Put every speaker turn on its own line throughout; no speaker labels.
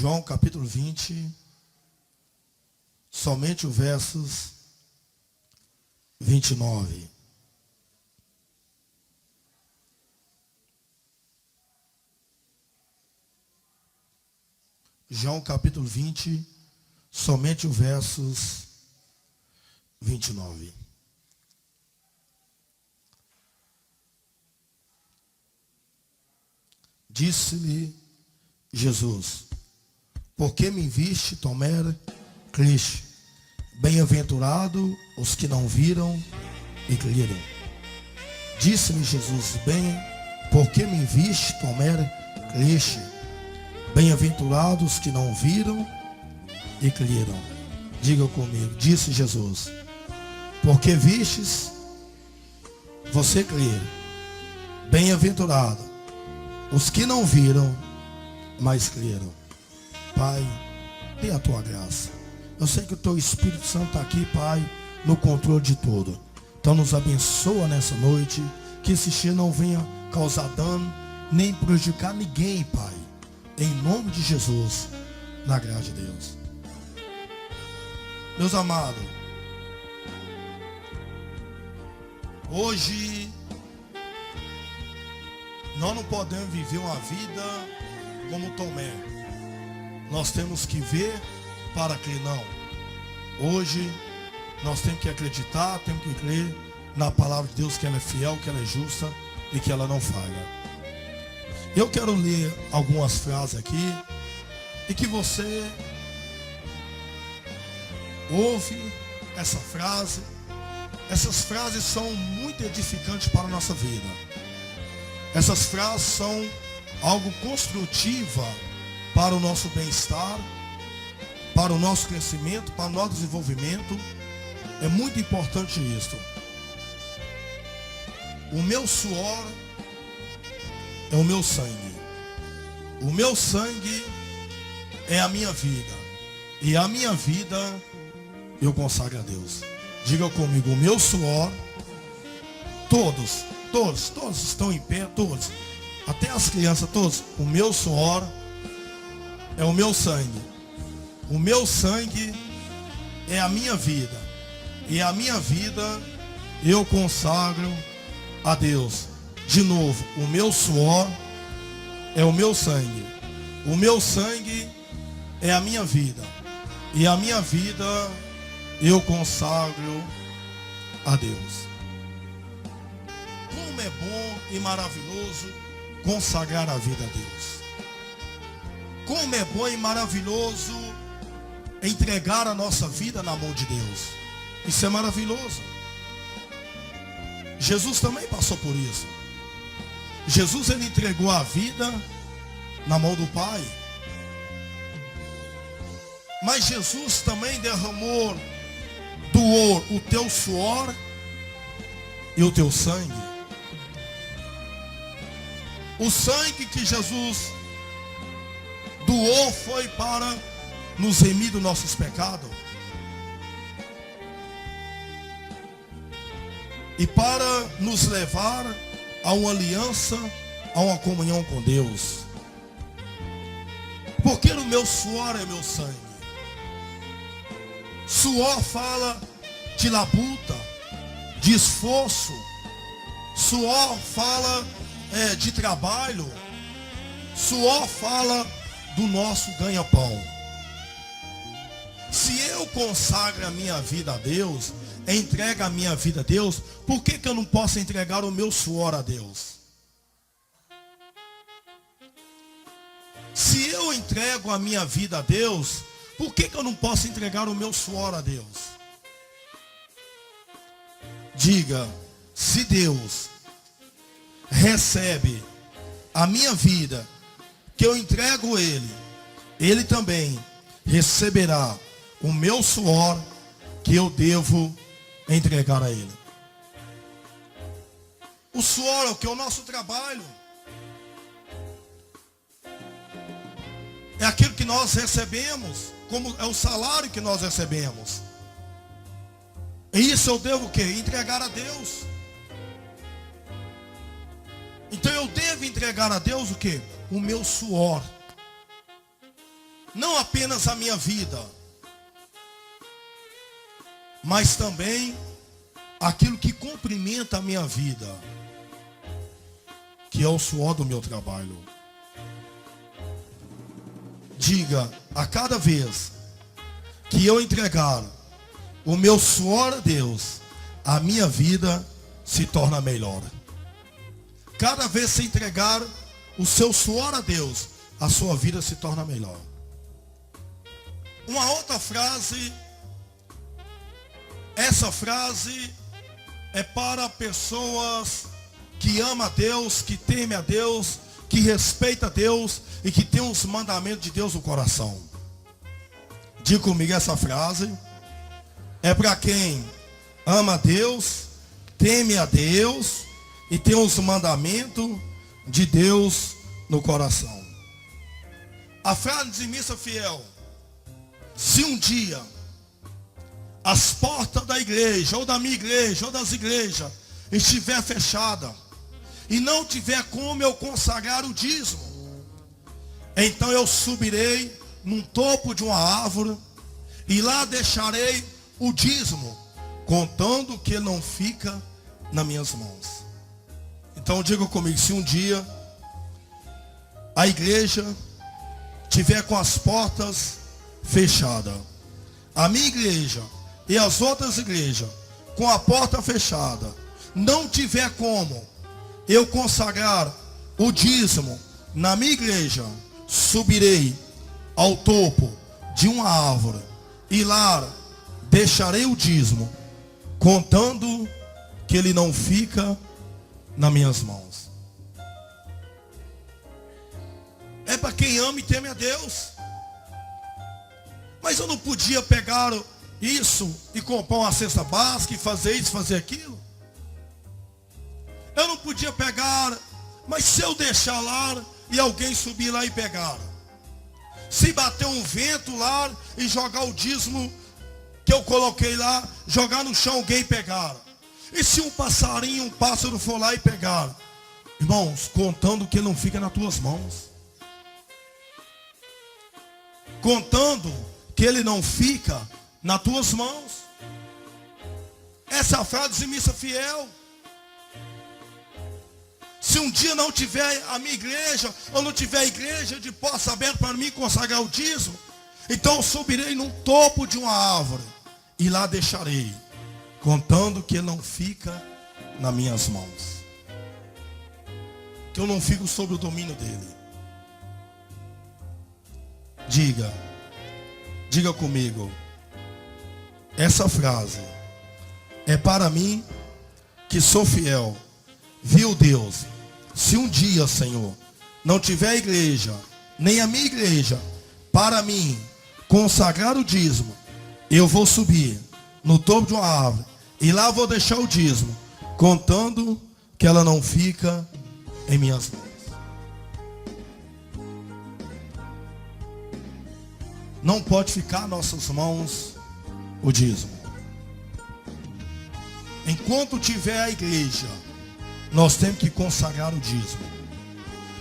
João capítulo 20, somente os versos 29. João capítulo 20, somente os versos 29. Disse-lhe Jesus: por que me viste, Tomé, criste? Bem-aventurado os que não viram e creram. Disse-lhe Jesus: por que me viste, Tomé, criste? Bem-aventurados os que não viram e creram. Diga comigo, disse Jesus: porque vistes, você crê. Bem-aventurado os que não viram, mas creram. Pai, dê a tua graça. Eu sei que o teu Espírito Santo está aqui, Pai, no controle de tudo. Então nos abençoa nessa noite, que esse cheiro não venha causar dano, nem prejudicar ninguém, Pai. Em nome de Jesus, na graça de Deus. Meus amados, hoje nós não podemos viver uma vida como Tomé. Nós temos que ver para crer, não. Hoje nós temos que acreditar, temos que crer na palavra de Deus, que ela é fiel, que ela é justa e que ela não falha. Eu quero ler algumas frases aqui e que você ouve essa frase. Essas frases são muito edificantes para a nossa vida. Essas frases são algo construtivo para o nosso bem-estar, para o nosso crescimento, para o nosso desenvolvimento. É muito importante isso. O meu suor é o meu sangue. O meu sangue é a minha vida. E a minha vida eu consagro a Deus. Diga comigo, o meu suor, todos estão em pé, todos. Até as crianças, todos. O meu suor é o meu sangue. O meu sangue é a minha vida. E a minha vida eu consagro a Deus. De novo, o meu suor é o meu sangue. O meu sangue é a minha vida. E a minha vida eu consagro a Deus. Como é bom e maravilhoso consagrar a vida a Deus. Como é bom e maravilhoso entregar a nossa vida na mão de Deus. Isso é maravilhoso. Jesus também passou por isso. Jesus, ele entregou a vida na mão do Pai. Mas Jesus também derramou, doou o teu suor e o teu sangue. O sangue que Jesus doou foi para nos remir dos nossos pecados. E para nos levar a uma aliança, a uma comunhão com Deus. Porque o meu suor é meu sangue. Suor fala de labuta, de esforço. Suor fala de trabalho. Suor fala do nosso ganha-pão. Se eu consagro a minha vida a Deus, entrego a minha vida a Deus, por que eu não posso entregar o meu suor a Deus? Se eu entrego a minha vida a Deus, por que eu não posso entregar o meu suor a Deus? Diga, se Deus recebe a minha vida, que eu entrego a Ele, Ele também receberá o meu suor que eu devo entregar a Ele. O suor é o que? É o nosso trabalho. É aquilo que nós recebemos, como é o salário que nós recebemos. E isso eu devo o quê? Entregar a Deus. Então eu devo entregar a Deus o quê? O meu suor. não apenas a minha vida, mas também aquilo que cumprimenta a minha vida, que é o suor do meu trabalho. Diga, a cada vez que eu entregar o meu suor a Deus, a minha vida se torna melhor. Cada vez que você entregar o seu suor a Deus, a sua vida se torna melhor. Uma outra frase, essa frase é para pessoas que amam a Deus, que temem a Deus, que respeitam a Deus e que tem os mandamentos de Deus no coração. Diga comigo essa frase. É para quem ama a Deus, teme a Deus e tem os mandamentos de Deus no coração. A frase dizimista fiel: se um dia as portas da igreja, ou da minha igreja, ou das igrejas, estiver fechada, e não tiver como eu consagrar o dízimo, então eu subirei num topo de uma árvore, e lá deixarei o dízimo, contando que ele não fica nas minhas mãos. Então diga comigo, se um dia a igreja tiver com as portas fechadas, a minha igreja e as outras igrejas com a porta fechada, não tiver como eu consagrar o dízimo na minha igreja, subirei ao topo de uma árvore e lá deixarei o dízimo, contando que ele não fica nas minhas mãos. É para quem ama e teme a Deus. Mas eu não podia pegar isso e comprar uma cesta básica e fazer isso, fazer aquilo. Eu não podia pegar, mas se eu deixar lá e alguém subir lá e pegar, se bater um vento lá e jogar o dízimo que eu coloquei lá, jogar no chão, alguém pegar, e se um passarinho, um pássaro for lá e pegar, irmãos, contando que não fica nas tuas mãos, contando que ele não fica nas tuas mãos. Essa frase dizimista fiel. Se um dia não tiver a minha igreja, ou não tiver a igreja de porta aberta para mim consagrar o dízimo, então eu subirei num topo de uma árvore e lá deixarei, contando que ele não fica nas minhas mãos, que eu não fico sob o domínio dele. Diga comigo, essa frase é para mim que sou fiel. Viu, Deus? Se um dia, Senhor, não tiver a igreja, nem a minha igreja, para mim consagrar o dízimo, eu vou subir no topo de uma árvore e lá vou deixar o dízimo, contando que ela não fica em minhas mãos. Não pode ficar em nossas mãos o dízimo. Enquanto tiver a igreja, nós temos que consagrar o dízimo.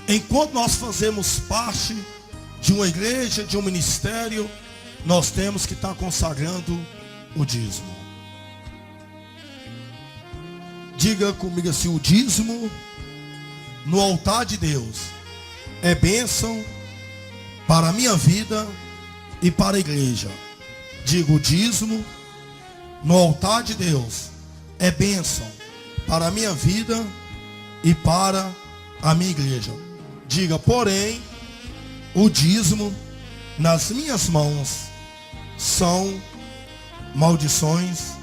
Enquanto nós fazemos parte de uma igreja, de um ministério, nós temos que estar consagrando o dízimo. Diga comigo assim: o dízimo no altar de Deus é bênção para a minha vida e para a igreja. Digo, o dízimo no altar de Deus é bênção para a minha vida e para a minha igreja. Diga, porém, o dízimo nas minhas mãos são maldições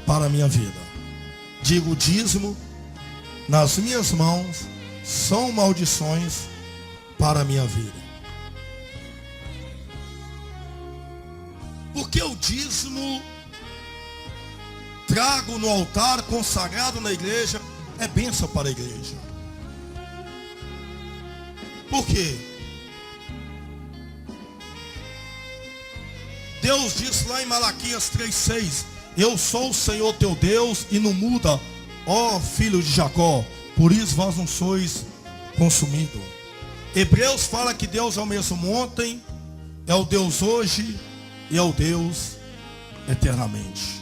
para a minha vida. Digo, o dízimo nas minhas mãos são maldições para a minha vida. Porque o dízimo trago no altar, consagrado na igreja, é bênção para a igreja. Por quê? Deus diz lá em Malaquias 3,6: eu sou o Senhor teu Deus e não muda, ó filho de Jacó, por isso vós não sois consumidos. Hebreus fala que Deus é o mesmo ontem, é o Deus hoje e é o Deus eternamente.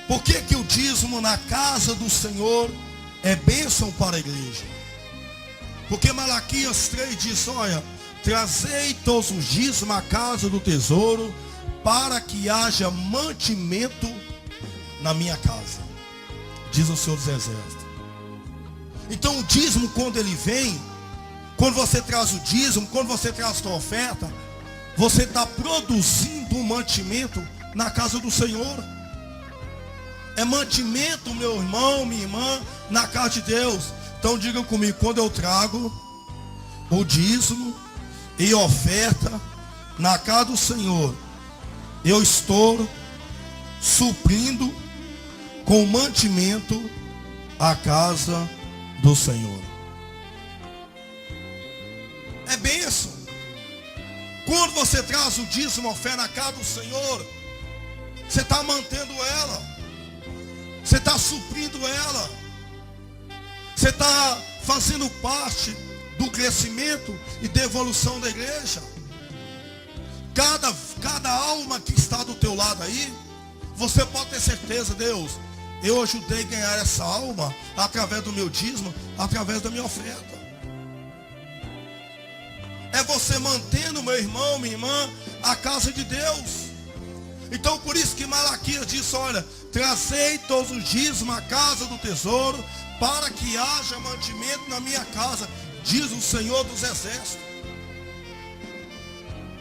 Por que que o dízimo na casa do Senhor é bênção para a igreja? Porque Malaquias 3 diz, olha, trazei todos os dízimos à casa do tesouro, para que haja mantimento na minha casa, diz o Senhor dos Exércitos. Então o dízimo, quando ele vem, quando você traz o dízimo, quando você traz a sua oferta, você está produzindo um mantimento na casa do Senhor. É mantimento, meu irmão, minha irmã, na casa de Deus. Então diga comigo, quando eu trago o dízimo e oferta na casa do Senhor, eu estou suprindo com mantimento a casa do Senhor. É bênção. Quando você traz o dízimo, oferta na casa do Senhor, você está mantendo ela. Você está suprindo ela. Você está fazendo parte do crescimento e da evolução da igreja. Cada alma que está do teu lado aí, você pode ter certeza, Deus, eu ajudei a ganhar essa alma através do meu dízimo, através da minha oferta. É você mantendo, meu irmão, minha irmã, a casa de Deus. Então por isso que Malaquias diz, olha, trazei todos os dízimos à casa do tesouro, para que haja mantimento na minha casa, diz o Senhor dos Exércitos.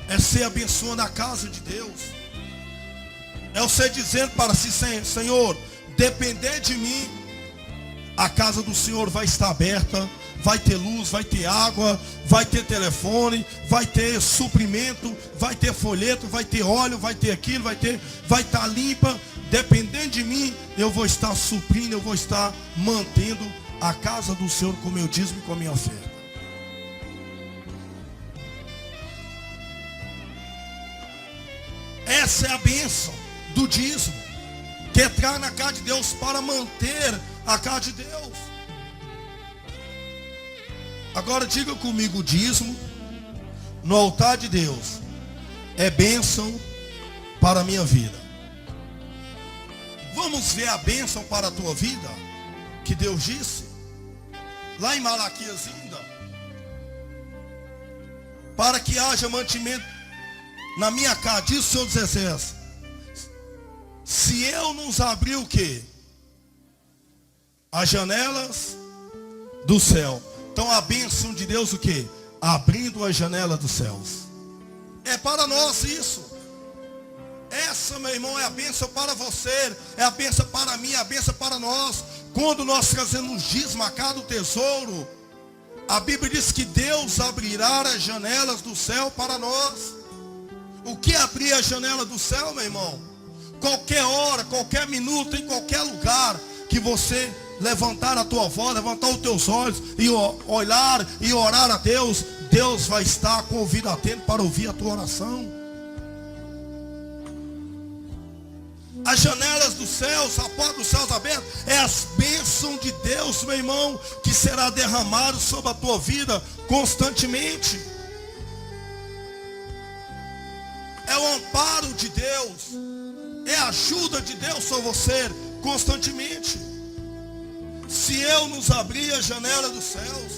É ser abençoando a casa de Deus. É você dizendo para si, Senhor, depender de mim, a casa do Senhor vai estar aberta, vai ter luz, vai ter água, vai ter telefone, vai ter suprimento, vai ter folheto, vai ter óleo, vai ter aquilo, vai estar limpa. Dependendo de mim, eu vou estar suprindo, eu vou estar mantendo a casa do Senhor com meu dízimo e com a minha oferta. Essa é a bênção do dízimo, que é entrar na casa de Deus para manter a casa de Deus. Agora diga comigo, o dízimo no altar de Deus é bênção para a minha vida. Vamos ver a bênção para a tua vida que Deus disse lá em Malaquias ainda, para que haja mantimento na minha casa, diz o Senhor dos Exércitos, se eu nos abrir o quê? As janelas do céu. Então a bênção de Deus o quê? Abrindo a janela dos céus. É para nós isso. Essa, meu irmão, é a bênção para você, é a bênção para mim, é a bênção para nós. Quando nós trazemos dízimo à casa do tesouro, a Bíblia diz que Deus abrirá as janelas do céu para nós. O que é abrir a janela do céu, meu irmão? Qualquer hora, qualquer minuto, em qualquer lugar que você levantar a tua voz, levantar os teus olhos e olhar e orar a Deus, Deus vai estar com o ouvido atento para ouvir a tua oração. As janelas dos céus, a porta dos céus aberta, é as bênçãos de Deus, meu irmão, que será derramado sobre a tua vida constantemente. É o amparo de Deus, é a ajuda de Deus sobre você constantemente. Se eu nos abrir a janela dos céus,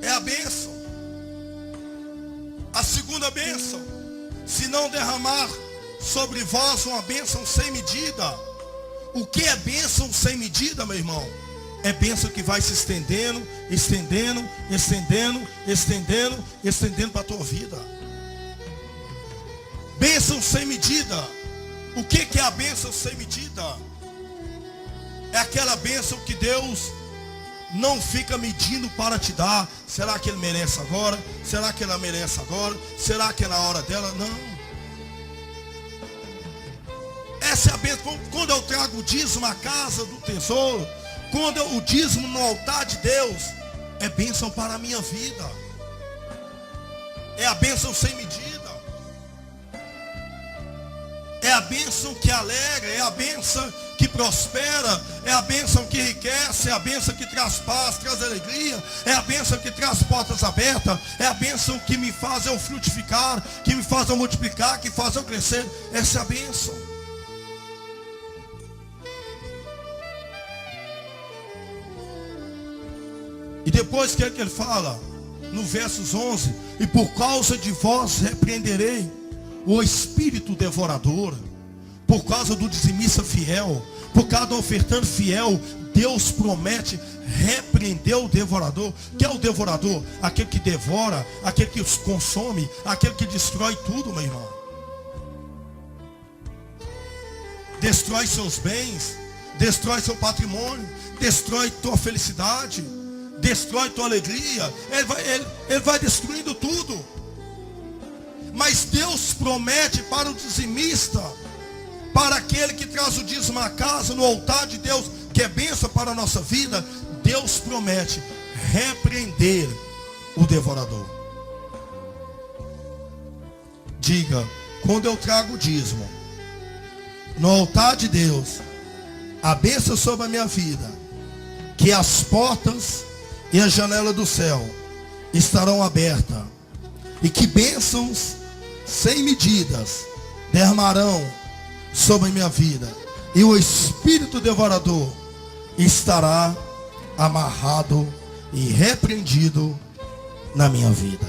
é a bênção. A segunda bênção, se não derramar sobre vós uma bênção sem medida. O que é bênção sem medida, meu irmão? É bênção que vai se estendendo, estendendo, estendendo, estendendo, estendendo para a tua vida. Bênção sem medida. O que é a bênção sem medida? É aquela bênção que Deus não fica medindo para te dar. Será que ele merece agora? Será que ela merece agora? Será que é na hora dela? Não. Essa é a bênção. Quando eu trago o dízimo à casa do tesouro, quando o dízimo no altar de Deus, é bênção para a minha vida. É a bênção sem medida. É é a bênção que alegra, é a bênção que prospera, é a bênção que enriquece, é a bênção que traz paz, traz alegria, é a bênção que traz portas abertas, é a bênção que me faz eu frutificar, que me faz eu multiplicar, que faz eu crescer. Essa é a bênção. E depois que ele fala, no versos 11, e por causa de vós repreenderei o espírito devorador, por causa do dizimista fiel, por causa do ofertante fiel, Deus promete repreender o devorador. Que é o devorador? Aquele que devora, aquele que os consome, aquele que destrói tudo, meu irmão. Destrói seus bens, destrói seu patrimônio, destrói tua felicidade, destrói tua alegria. Ele vai destruindo tudo. Mas Deus promete para o dizimista, para aquele que traz o dízimo à casa, no altar de Deus, que é bênção para a nossa vida, Deus promete repreender o devorador. Diga, quando eu trago o dízimo no altar de Deus, a bênção sobre a minha vida, que as portas e a janela do céu estarão abertas, e que bênçãos sem medidas derramarão sobre a minha vida, e o espírito devorador estará amarrado e repreendido na minha vida.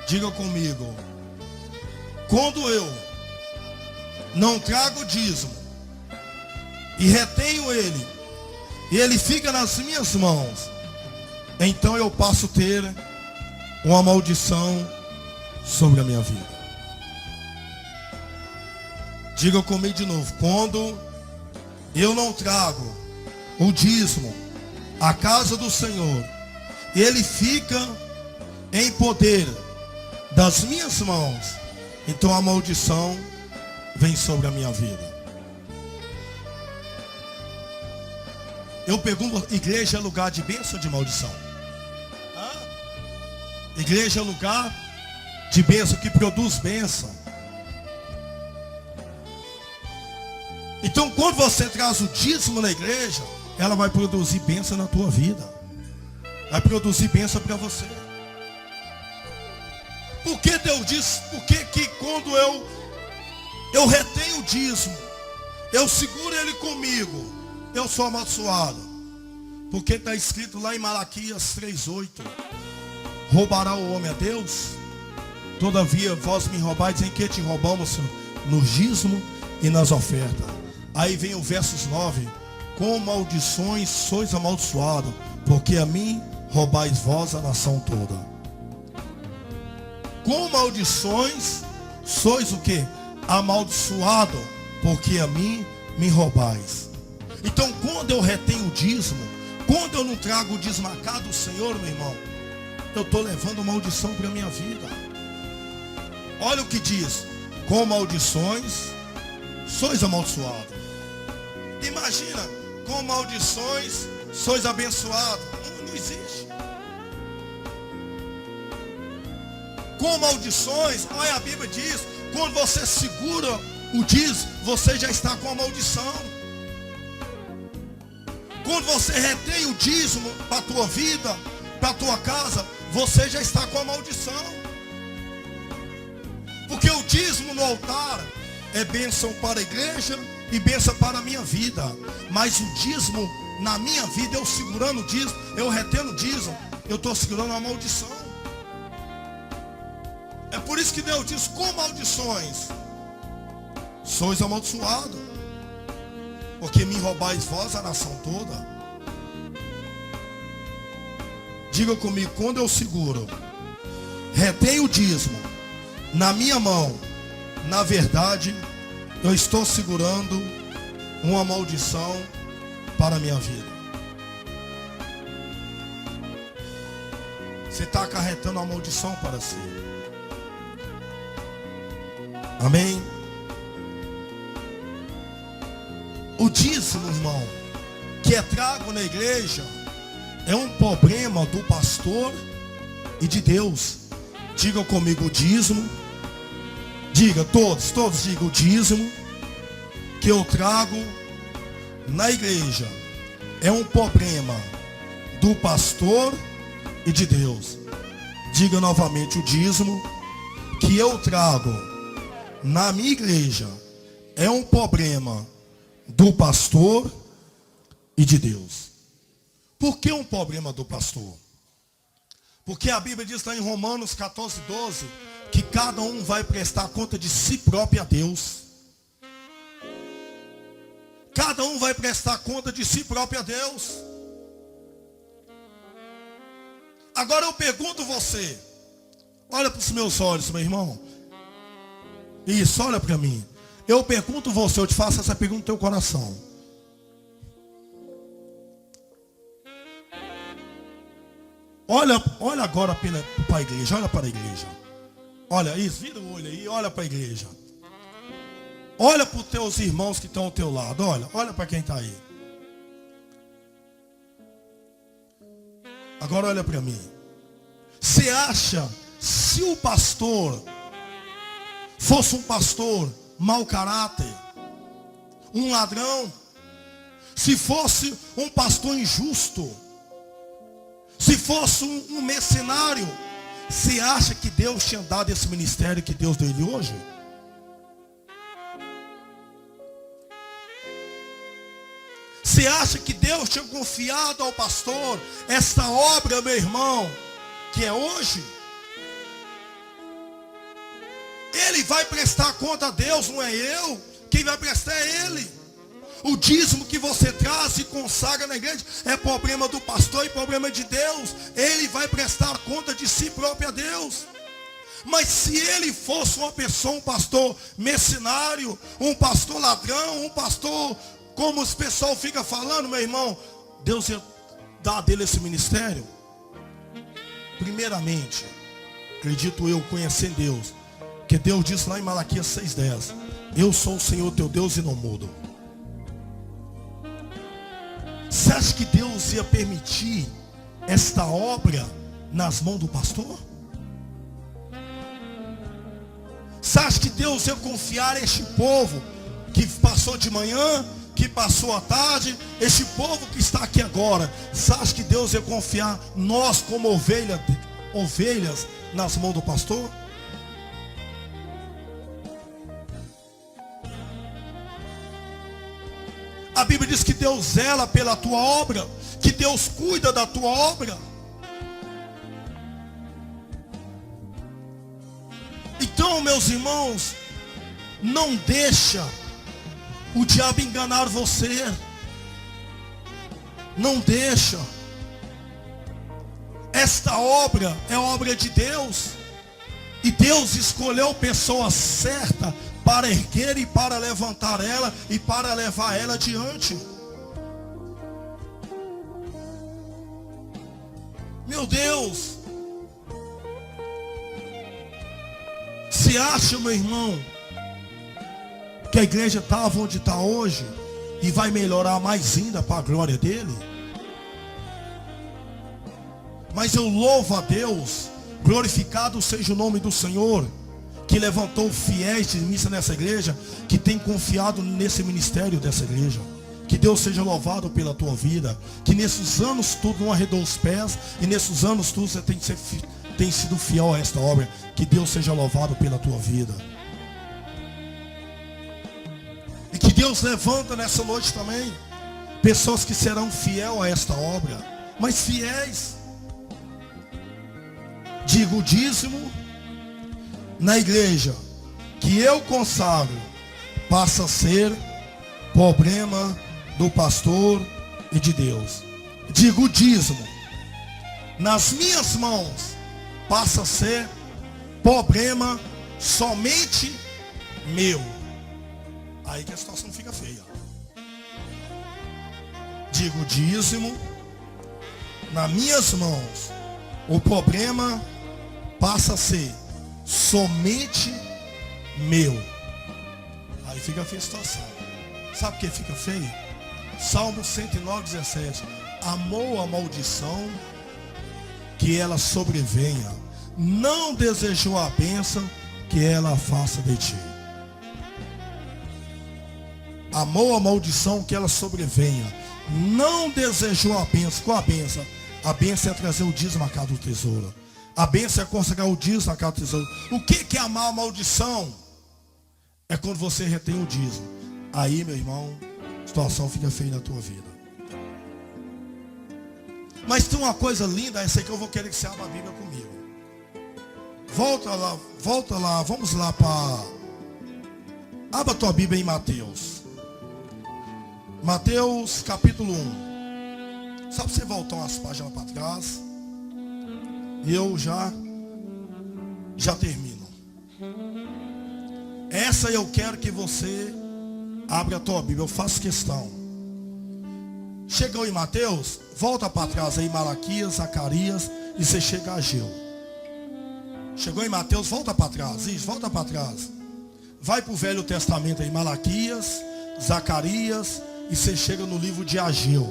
Diga comigo, quando eu não trago dízimo e retenho ele, e ele fica nas minhas mãos, então eu passo a ter uma maldição sobre a minha vida. Diga comigo de novo, quando eu não trago o dízimo à casa do Senhor, ele fica em poder das minhas mãos, então a maldição vem sobre a minha vida. Eu pergunto, igreja é lugar de bênção ou de maldição? Igreja é lugar de bênção, que produz bênção. Então quando você traz o dízimo na igreja, ela vai produzir bênção na tua vida, vai produzir bênção para você. Porque Deus diz, porque que quando eu retenho o dízimo, eu seguro ele comigo, eu sou amaldiçoado? Porque está escrito lá em Malaquias 3:8, roubará o homem a Deus? Todavia vós me roubais. Em que te roubamos? No dízimo e nas ofertas. Aí vem o versos 9, com maldições sois amaldiçoados, porque a mim roubais vós a nação toda. Com maldições sois o que? Amaldiçoado, porque a mim me roubais. Então quando eu retenho o dízimo, quando eu não trago o dízimo à casa do Senhor, meu irmão, eu estou levando maldição para a minha vida. Olha o que diz, com maldições sois amaldiçoados. Imagina, com maldições sois abençoados. Não existe. Com maldições, olha, a Bíblia diz, quando você segura o dízimo, você já está com a maldição. Quando você retém o dízimo para a tua vida, para a tua casa, você já está com a maldição. Porque o dízimo no altar é bênção para a igreja e bênção para a minha vida. Mas o dízimo na minha vida, eu segurando o dízimo, eu retendo o dízimo, eu estou segurando a maldição. É por isso que Deus diz, com maldições sois amaldiçoados, porque me roubais vós a nação toda. Diga comigo, quando eu seguro, retenho o dízimo na minha mão, na verdade, eu estou segurando uma maldição para a minha vida. Você está acarretando uma maldição para si. Amém? O dízimo, irmão, que é trago na igreja, é um problema do pastor e de Deus. Diga comigo o dízimo. Diga, todos digam o dízimo que eu trago na igreja é um problema do pastor e de Deus. Diga novamente, o dízimo que eu trago na minha igreja é um problema do pastor e de Deus. Por que um problema do pastor? Porque a Bíblia diz lá em Romanos 14:12 que cada um vai prestar conta de si próprio a Deus. Cada um vai prestar conta de si próprio a Deus. Agora eu pergunto você, olha para os meus olhos, meu irmão. Isso, olha para mim. Eu pergunto você, eu te faço essa pergunta no teu coração. Olha agora para a igreja, olha para a igreja. Olha isso, vira o olho aí, olha para a igreja. Olha para os teus irmãos que estão ao teu lado, olha para quem está aí. Agora olha para mim. Você acha, se o pastor fosse um pastor mau caráter, um ladrão, se fosse um pastor injusto, se fosse um mercenário, você acha que Deus tinha dado esse ministério que Deus deu ele hoje? Você acha que Deus tinha confiado ao pastor esta obra, meu irmão, que é hoje? Ele vai prestar conta a Deus, não é eu. Quem vai prestar é ele. O dízimo que você traz e consagra na igreja é problema do pastor e problema de Deus. Ele vai prestar conta de si próprio a Deus. Mas se ele fosse uma pessoa, um pastor mercenário, um pastor ladrão, um pastor, como os pessoal fica falando, meu irmão, Deus ia dar dele esse ministério? Primeiramente, acredito eu, conhecendo Deus, que Deus disse lá em Malaquias 6:10, eu sou o Senhor teu Deus e não mudo. Você acha que Deus ia permitir esta obra nas mãos do pastor? Você acha que Deus ia confiar este povo que passou de manhã, que passou à tarde, este povo que está aqui agora? Você acha que Deus ia confiar nós como ovelhas nas mãos do pastor? A Bíblia diz que Deus zela pela tua obra, que Deus cuida da tua obra. Então, meus irmãos, não deixa o diabo enganar você. Não deixa. Esta obra é obra de Deus. E Deus escolheu pessoa certa para erguer e para levantar ela e para levar ela adiante. Meu Deus, se acha, meu irmão, que a igreja estava onde está hoje e vai melhorar mais ainda para a glória dele? Mas eu louvo a Deus, glorificado seja o nome do Senhor, que levantou fiéis de missa nessa igreja, que tem confiado nesse ministério dessa igreja. Que Deus seja louvado pela tua vida, que nesses anos tu não arredou os pés, e nesses anos tu você tem sido fiel a esta obra. Que Deus seja louvado pela tua vida. E que Deus levanta nessa noite também pessoas que serão fiel a esta obra, mas fiéis. Digo, o dízimo na igreja que eu consagro passa a ser problema do pastor e de Deus. Digo, o dízimo nas minhas mãos passa a ser problema somente meu. Aí que a situação fica feia. Digo, o dízimo nas minhas mãos, o problema passa a ser somente meu. Aí fica feia a situação. Sabe o que fica feio? Salmo 109:17. Amou a maldição que ela sobrevenha. Não desejou a bênção, que ela afasta de ti. Amou a maldição, que ela sobrevenha. Não desejou a bênção. Qual a bênção? A bênção é trazer o dízimo à casa do tesouro. A bênção é consagrar o dízimo à casa do tesouro. O que é amar a maldição? É quando você retém o dízimo. Aí, meu irmão, a situação fica feia na tua vida. Mas tem uma coisa linda, essa aí que eu vou querer que você abra a Bíblia comigo. Volta lá, vamos lá para... Abra a tua Bíblia em Mateus. Mateus capítulo 1. Só para você voltar umas páginas para trás. E eu já termino. Essa eu quero que você abra a tua Bíblia. Eu faço questão. Chegou em Mateus, volta para trás aí, Malaquias, Zacarias, e você chega a Ageu. Chegou em Mateus, volta para trás. Isso, volta para trás. Vai para o Velho Testamento aí, Malaquias, Zacarias, e você chega no livro de Ageu.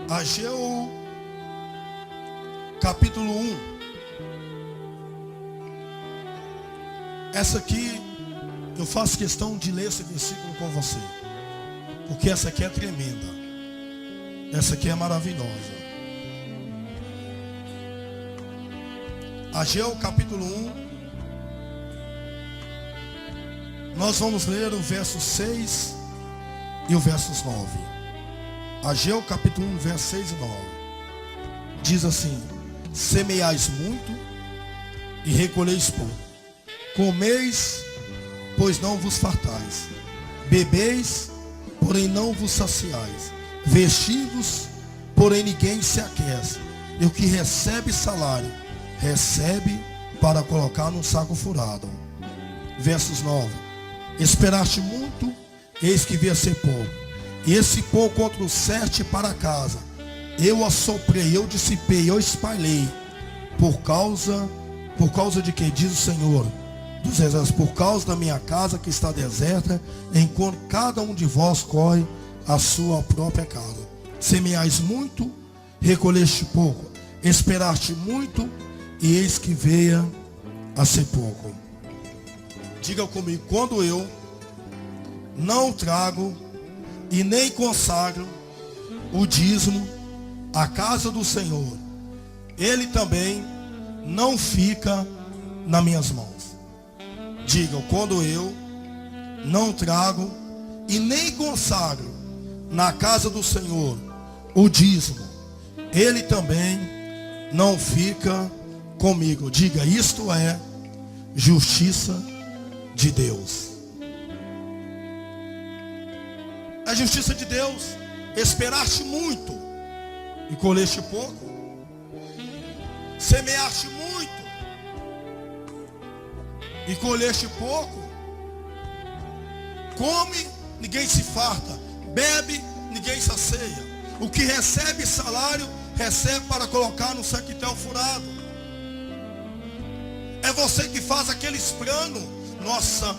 Ageu, capítulo 1. Essa aqui, eu faço questão de ler esse versículo com você. Porque essa aqui é tremenda. Essa aqui é maravilhosa. Ageu, capítulo 1. Nós vamos ler o verso 6 e o verso 9. Ageu capítulo 1, verso 6 e 9. Diz assim: semeais muito e recolheis pouco. Comeis, pois não vos fartais. Bebeis, porém não vos saciais. Vestivos, porém ninguém se aquece. E o que recebe salário, recebe para colocar num saco furado. Versos 9. Esperaste muito, eis que via ser pouco. E esse pouco contra o 7 para casa. Eu assoprei, eu dissipei, eu espalhei. Por causa de que diz o Senhor dos Exércitos, por causa da minha casa que está deserta, enquanto cada um de vós corre a sua própria casa. Semeais muito, recolheste pouco. Esperaste muito, e eis que veia a ser pouco. Diga comigo: quando eu não trago e nem consagro o dízimo à casa do Senhor, ele também não fica nas minhas mãos. Diga: quando eu não trago e nem consagro na casa do Senhor o dízimo, ele também não fica comigo. Diga: isto é justiça de Deus. A justiça de Deus. Esperaste muito e colheste pouco. Semeaste muito e colheste pouco. Come, ninguém se farta. Bebe, ninguém sacia. O que recebe salário, recebe para colocar no saquetel furado. É você que faz aqueles planos. Nossa,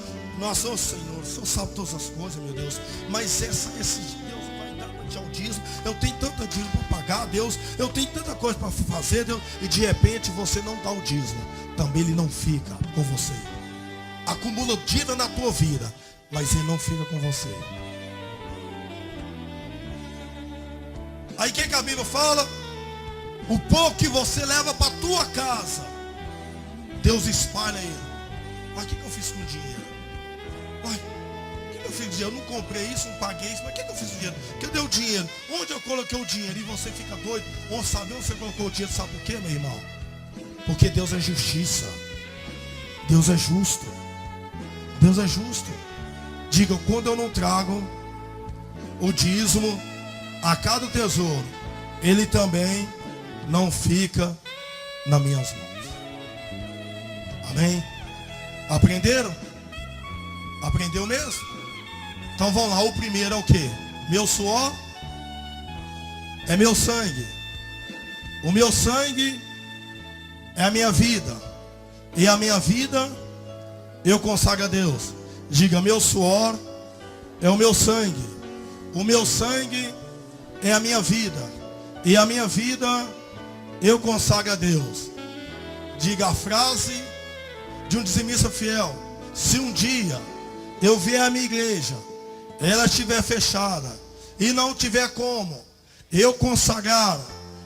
oh Senhor, o Senhor sabe todas as coisas, meu Deus. Mas esse Deus vai dar de dízimo. Eu tenho tanta dízimo para pagar, Deus. Eu tenho tanta coisa para fazer, Deus. E de repente você não dá o dízimo. Também ele não fica com você. Acumula dízimo na tua vida, mas ele não fica com você. Aí o que a Bíblia fala? O pouco que você leva para a tua casa, Deus espalha ele. Mas o que eu fiz com o dinheiro? Mas o que eu fiz com o dinheiro? Eu não comprei isso, não paguei isso. Mas o que eu fiz com o dinheiro? Cadê o dinheiro? Onde eu coloquei o dinheiro? E você fica doido. Ou sabe onde você colocou o dinheiro? Sabe por quê, meu irmão? Porque Deus é justiça. Deus é justo. Deus é justo. Diga: quando eu não trago o dízimo a cada tesouro, ele também não fica nas minhas mãos. Amém? Aprenderam? Aprendeu mesmo? Então vamos lá. O primeiro é o que? Meu suor é meu sangue. O meu sangue é a minha vida. E a minha vida eu consagro a Deus. Diga: meu suor é o meu sangue. O meu sangue é a minha vida. e a minha vida eu consagro a Deus. Diga a frase de um dizimista fiel: se um dia eu vier à minha igreja, ela estiver fechada e não tiver como eu consagrar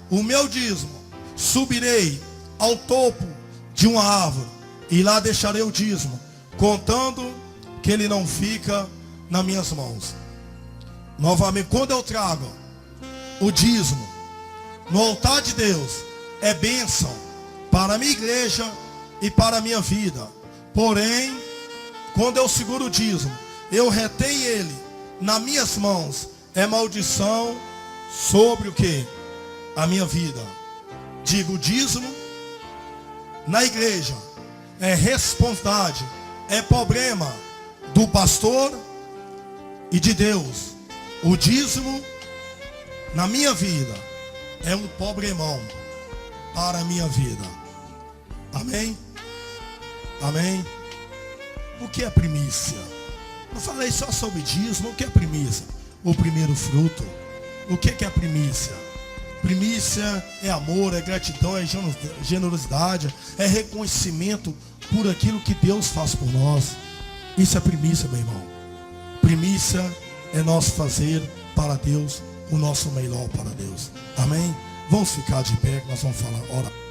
o meu dízimo, subirei ao topo de uma árvore e lá deixarei o dízimo, contando que ele não fica nas minhas mãos. Novamente, quando eu trago o dízimo no altar de Deus, é bênção para a minha igreja e para a minha vida. Porém, quando eu seguro o dízimo, eu retenho ele nas minhas mãos, é maldição sobre o que? A minha vida. Digo, o dízimo na igreja é responsabilidade, é problema do pastor e de Deus. O dízimo na minha vida é um problemão para a minha vida. Amém? Amém? O que é primícia? Eu falei só sobre dízimo. O que é primícia? O primeiro fruto. O que é primícia? Primícia é amor, é gratidão, é generosidade, é reconhecimento por aquilo que Deus faz por nós. Isso é primícia, meu irmão. Primícia é nós fazer para Deus o nosso melhor para Deus. Amém? Vamos ficar de pé que nós vamos falar. Ora.